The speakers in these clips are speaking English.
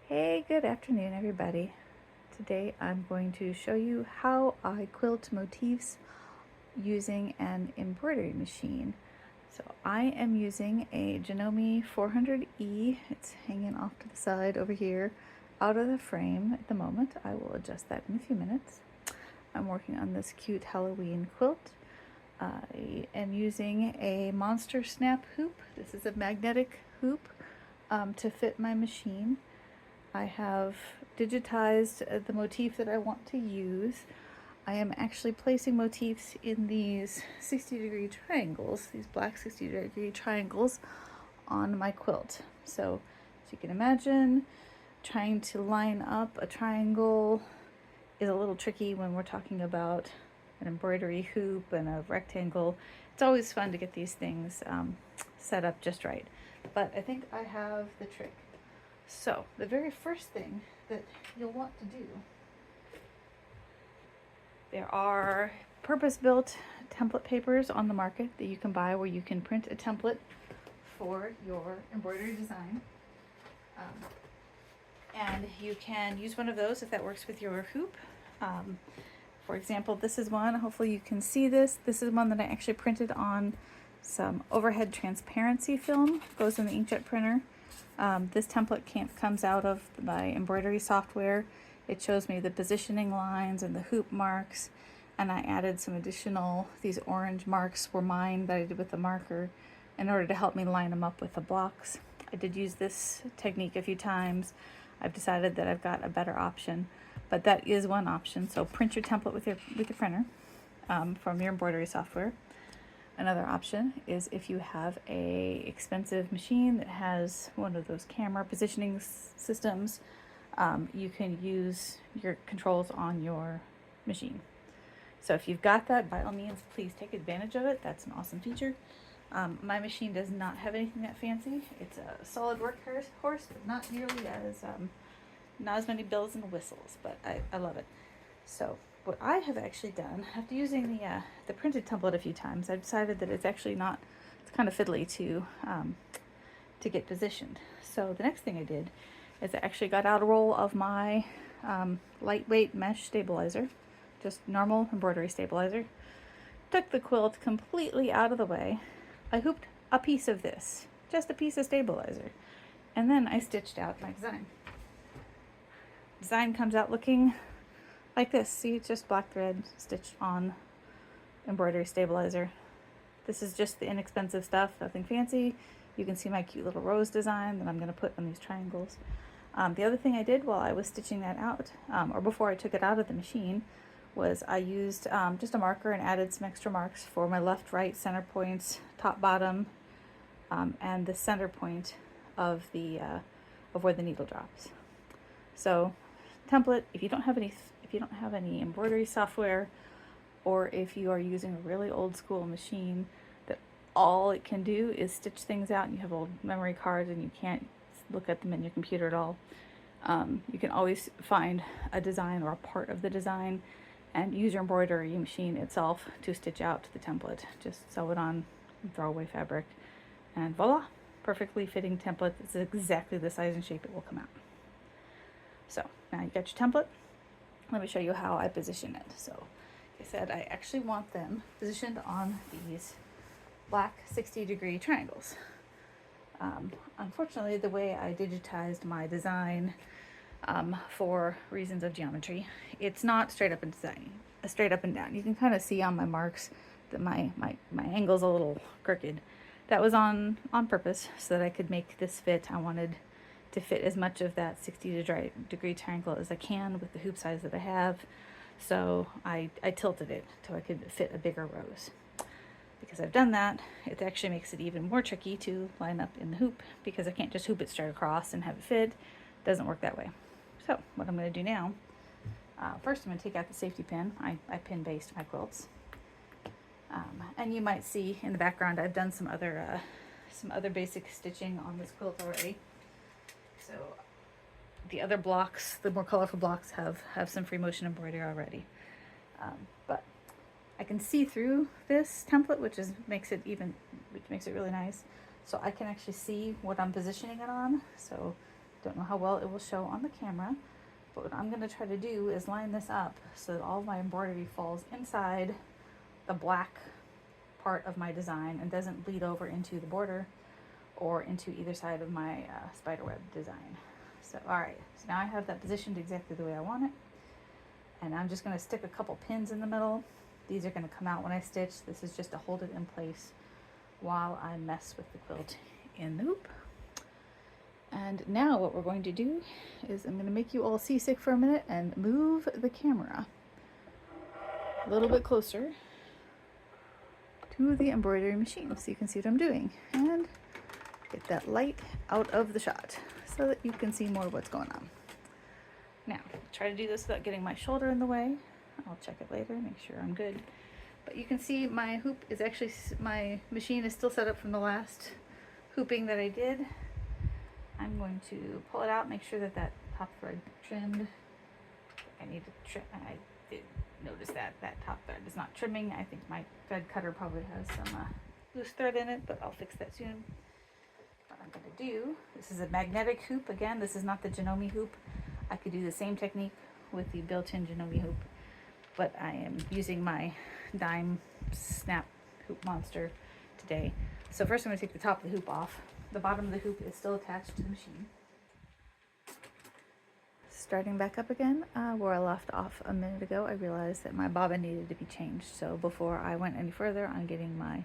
Hey, good afternoon, everybody. Today I'm going to show you how I quilt motifs using an embroidery machine. So I am using a Janome 400E. It's hanging off to the side over here, out of the frame at the moment. I will adjust that in a few minutes. I'm working on this cute Halloween quilt. I am using a monster snap hoop. This is a magnetic hoop to fit my machine. I have digitized the motif that I want to use. I am actually placing motifs in these 60-degree triangles, these black 60-degree triangles on my quilt. So as you can imagine, trying to line up a triangle is a little tricky when we're talking about an embroidery hoop and a rectangle. It's always fun to get these things set up just right. But I think I have the trick. So the very first thing that you'll want to do, there are purpose-built template papers on the market that you can buy where you can print a template for your embroidery design. And you can use one of those if that works with your hoop. For example, this is one, hopefully you can see this. This is one that I actually printed on some overhead transparency film. It goes in the inkjet printer. This template comes out of my embroidery software. It shows me the positioning lines and the hoop marks, and I added some additional, these orange marks were mine that I did with the marker in order to help me line them up with the blocks. I did use this technique a few times. I've decided that I've got a better option, but that is one option. So print your template with your printer from your embroidery software. Another option is if you have a expensive machine that has one of those camera positioning systems, you can use your controls on your machine. So if you've got that, by all means, please take advantage of it. That's an awesome feature. My machine does not have anything that fancy. It's a solid workhorse, but not nearly as, not as many bells and whistles, but I love it. So what I have actually done, after using the printed template a few times, I've decided that it's actually not, it's kind of fiddly to get positioned. So the next thing I did is I actually got out a roll of my lightweight mesh stabilizer, just normal embroidery stabilizer, took the quilt completely out of the way. I hooped a piece of this, just a piece of stabilizer, and then I stitched out my design. Design comes out looking like this. See, it's just black thread stitched on embroidery stabilizer. This is just the inexpensive stuff, nothing fancy. You can see my cute little rose design that I'm going to put on these triangles. The other thing I did while I was stitching that out, or before I took it out of the machine, was I used just a marker and added some extra marks for my left, right, center points, top, bottom, and the center point of the of where the needle drops. So, template. If you don't have any embroidery software, or if you are using a really old school machine that all it can do is stitch things out and you have old memory cards and you can't look at them in your computer at all, you can always find a design or a part of the design and use your embroidery machine itself to stitch out the template. Just sew it on, throw away fabric, and voila, perfectly fitting template. It's exactly the size and shape it will come out. So now you got your template. Let me show you how I position it. So like I said, I actually want them positioned on these black 60-degree triangles. Unfortunately, the way I digitized my design for reasons of geometry, it's not straight up and down. You can kind of see on my marks that my angle's a little crooked. That was on purpose so that I could make this fit. I wanted to fit as much of that 60-degree triangle as I can with the hoop size that I have. So I tilted it so I could fit a bigger rose. Because I've done that, it actually makes it even more tricky to line up in the hoop because I can't just hoop it straight across and have it fit. It doesn't work that way. So what I'm going to do now, first I'm going to take out the safety pin. I pin based my quilts. And you might see in the background I've done some other basic stitching on this quilt already. So the other blocks, the more colorful blocks, have some free motion embroidery already. But I can see through this template, which makes it really nice. So I can actually see what I'm positioning it on. So Don't know how well it will show on the camera, but what I'm going to try to do is line this up so that all of my embroidery falls inside the black part of my design and doesn't bleed over into the border or into either side of my spiderweb design. So alright, so now I have that positioned exactly the way I want it, and I'm just going to stick a couple pins in the middle. These are going to come out when I stitch. This is just to hold it in place while I mess with the quilt in the hoop. And now what we're going to do is I'm going to make you all seasick for a minute and move the camera a little bit closer to the embroidery machine so you can see what I'm doing, and get that light out of the shot so that you can see more of what's going on. Now, try to do this without getting my shoulder in the way. I'll check it later, make sure I'm good. But you can see my hoop is actually, my machine is still set up from the last hooping that I did. I'm going to pull it out, make sure that that top thread trimmed. I need to trim, I did notice that that top thread is not trimming. I think my thread cutter probably has some loose thread in it, but I'll fix that soon. What I'm going to do, this is a magnetic hoop. Again, this is not the Janome hoop. I could do the same technique with the built-in Janome hoop, but I am using my dime snap hoop monster today. So first I'm going to take the top of the hoop off. The bottom of the hoop is still attached to the machine. Starting back up again, where I left off a minute ago, I realized that my bobbin needed to be changed. So before I went any further on getting my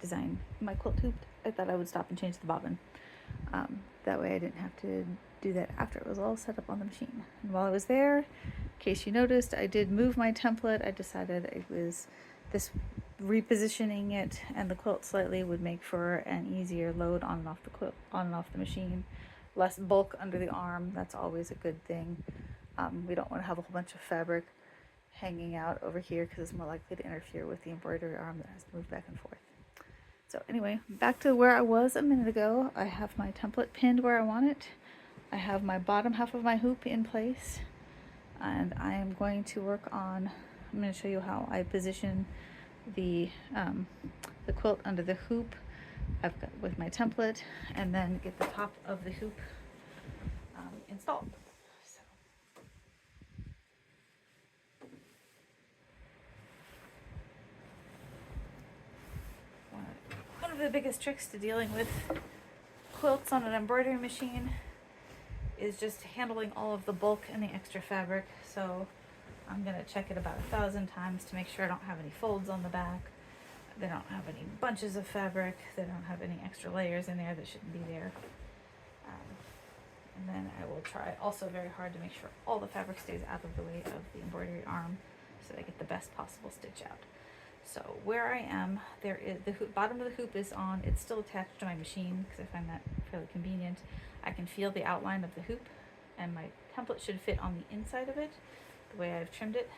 design, my quilt hooped, I thought I would stop and change the bobbin. That way I didn't have to do that after it was all set up on the machine. And while I was there, in case you noticed, I did move my template. I decided it was this repositioning it and the quilt slightly would make for an easier load on and off the quilt, on and off the machine. Less bulk under the arm, that's always a good thing. We don't want to have a whole bunch of fabric hanging out over here because it's more likely to interfere with the embroidery arm that has to move back and forth. So anyway, back to where I was a minute ago. I have my template pinned where I want it. I have my bottom half of my hoop in place, and I am going to work on, I'm going to show you how I position the quilt under the hoop I've got with my template, and then get the top of the hoop installed. So. One of the biggest tricks to dealing with quilts on an embroidery machine is just handling all of the bulk and the extra fabric. So I'm going to check it about 1,000 times to make sure I don't have any folds on the back. They don't have any bunches of fabric. They don't have any extra layers in there that shouldn't be there. And then I will try also very hard to make sure all the fabric stays out of the way of the embroidery arm so that I get the best possible stitch out. So where I am, there is the hoop, bottom of the hoop is on. It's still attached to my machine because I find that fairly convenient. I can feel the outline of the hoop, and my template should fit on the inside of it the way I've trimmed it.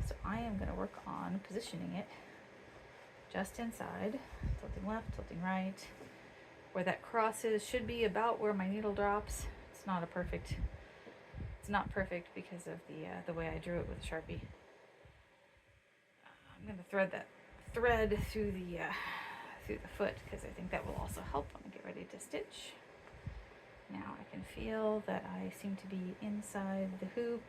So I am going to work on positioning it just inside, tilting left, tilting right. Where that cross is should be about where my needle drops. It's not perfect because of the way I drew it with a Sharpie. I'm going to thread that thread through the foot because I think that will also help when I get ready to stitch. Now I can feel that I seem to be inside the hoop,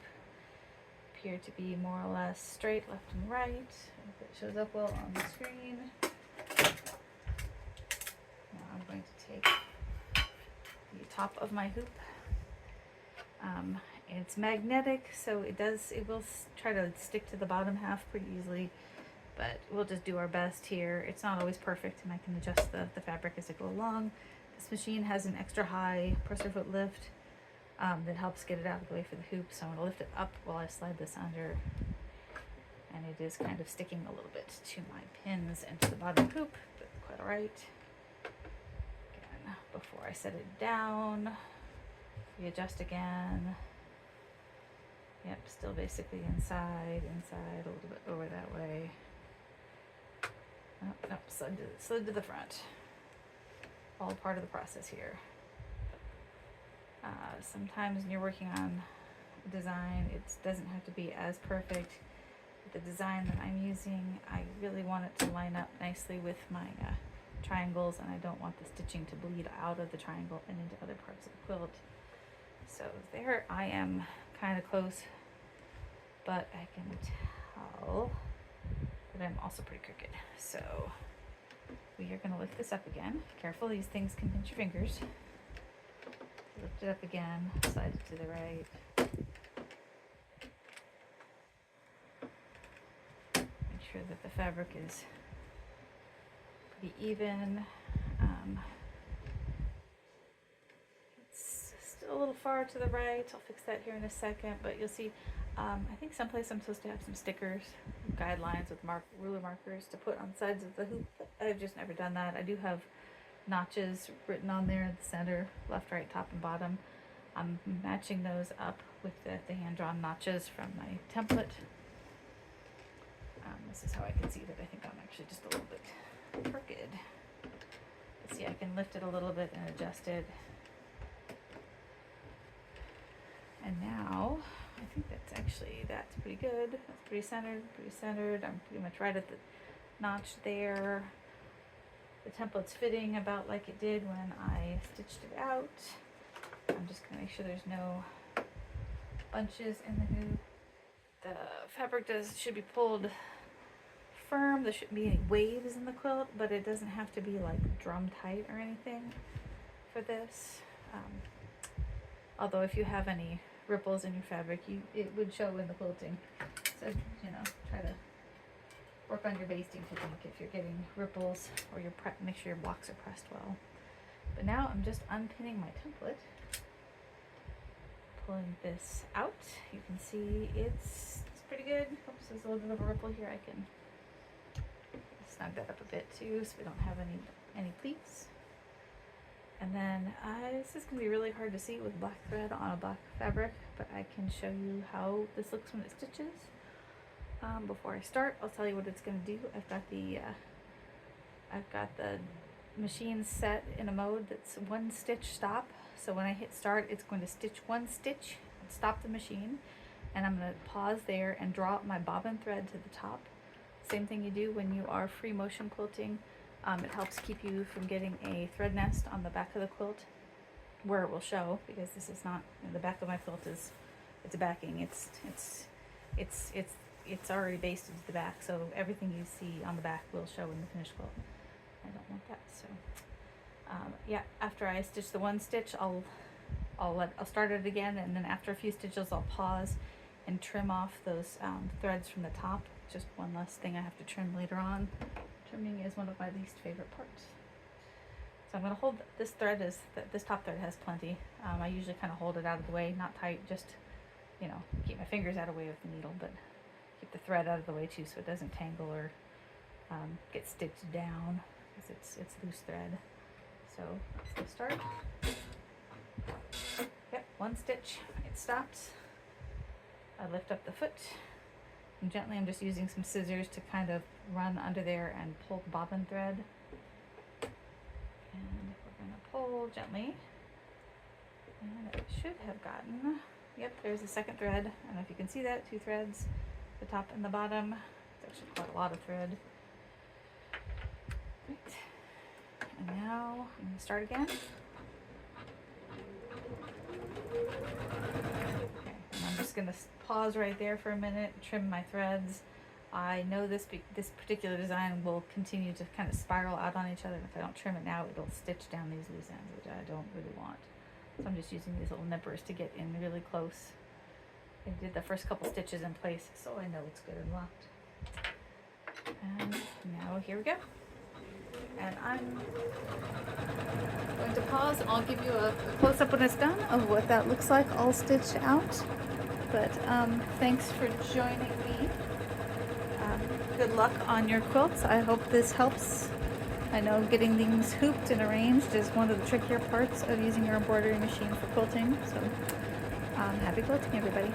appear to be more or less straight left and right. If it shows up well on the screen. Now I'm going to take the top of my hoop. It's magnetic, so it will try to stick to the bottom half pretty easily, but we'll just do our best here. It's not always perfect, and I can adjust the fabric as I go along. This machine has an extra high presser foot lift that helps get it out of the way for the hoop, so I'm going to lift it up while I slide this under, and it is kind of sticking a little bit to my pins and to the bottom hoop, but quite alright. Again, before I set it down, readjust again. Yep, still basically inside, a little bit over that way. Oh, nope, slid to the front. All part of the process here. Sometimes when you're working on design, it doesn't have to be as perfect. The design that I'm using, I really want it to line up nicely with my triangles, and I don't want the stitching to bleed out of the triangle and into other parts of the quilt. So there I am kind of close, but I can tell that I'm also pretty crooked. So we are going to lift this up again. Careful, these things can pinch your fingers. Lift it up again, slide it to the right. Make sure that the fabric is pretty even. It's still a little far to the right. I'll fix that here in a second, but you'll see, I think someplace I'm supposed to have some stickers, guidelines with ruler markers to put on the sides of the hoop. I've just never done that. I do have notches written on there in the center, left, right, top, and bottom. I'm matching those up with the hand-drawn notches from my template. This is how I can see that I think I'm actually just a little bit crooked. See, I can lift it a little bit and adjust it. And now, I think that's pretty good. That's pretty centered. I'm pretty much right at the notch there. The template's fitting about like it did when I stitched it out. I'm just gonna make sure there's no bunches in the hoop. The fabric should be pulled firm. There shouldn't be any waves in the quilt, but it doesn't have to be like drum tight or anything for this. Although if you have any ripples in your fabric, it would show in the quilting. So, try to work on your basting technique if you're getting ripples, or make sure your blocks are pressed well. But now I'm just unpinning my template, pulling this out. You can see it's pretty good. Oops, there's a little bit of a ripple here. I can snug that up a bit too, so we don't have any pleats. And then this is going to be really hard to see with black thread on a black fabric, but I can show you how this looks when it stitches. Before I start, I'll tell you what it's going to do. I've got the machine set in a mode that's one stitch stop. So when I hit start, it's going to stitch one stitch and stop the machine. And I'm going to pause there and draw my bobbin thread to the top. Same thing you do when you are free motion quilting. It helps keep you from getting a thread nest on the back of the quilt where it will show, because this is not, the back of my quilt it's a backing. It's already basted to the back, so everything you see on the back will show in the finished quilt. I don't want that, so yeah. After I stitch the one stitch, I'll start it again, and then after a few stitches, I'll pause and trim off those threads from the top. Just one less thing I have to trim later on. Trimming is one of my least favorite parts. So I'm going to hold this thread, this top thread has plenty. I usually kind of hold it out of the way, not tight, just keep my fingers out of the way with the needle, but keep the thread out of the way too, so it doesn't tangle or get stitched down, because it's loose thread. So let's go start. Yep, one stitch, it stops. I lift up the foot, and gently I'm just using some scissors to kind of run under there and pull the bobbin thread. And we're going to pull gently, and it should have gotten, yep, there's the second thread. I don't know if you can see that, 2 threads, the top and the bottom. It's actually quite a lot of thread. Right. And now I'm going to start again. Okay, and I'm just going to pause right there for a minute, trim my threads. I know this particular design will continue to kind of spiral out on each other. If I don't trim it now, it'll stitch down these loose ends, which I don't really want. So I'm just using these little nippers to get in really close. I did the first couple stitches in place, so I know it's good and locked. And now here we go. And I'm going to pause, and I'll give you a close-up when it's done of what that looks like all stitched out. But thanks for joining me. Good luck on your quilts. I hope this helps. I know getting things hooped and arranged is one of the trickier parts of using your embroidery machine for quilting. So happy quilting, everybody.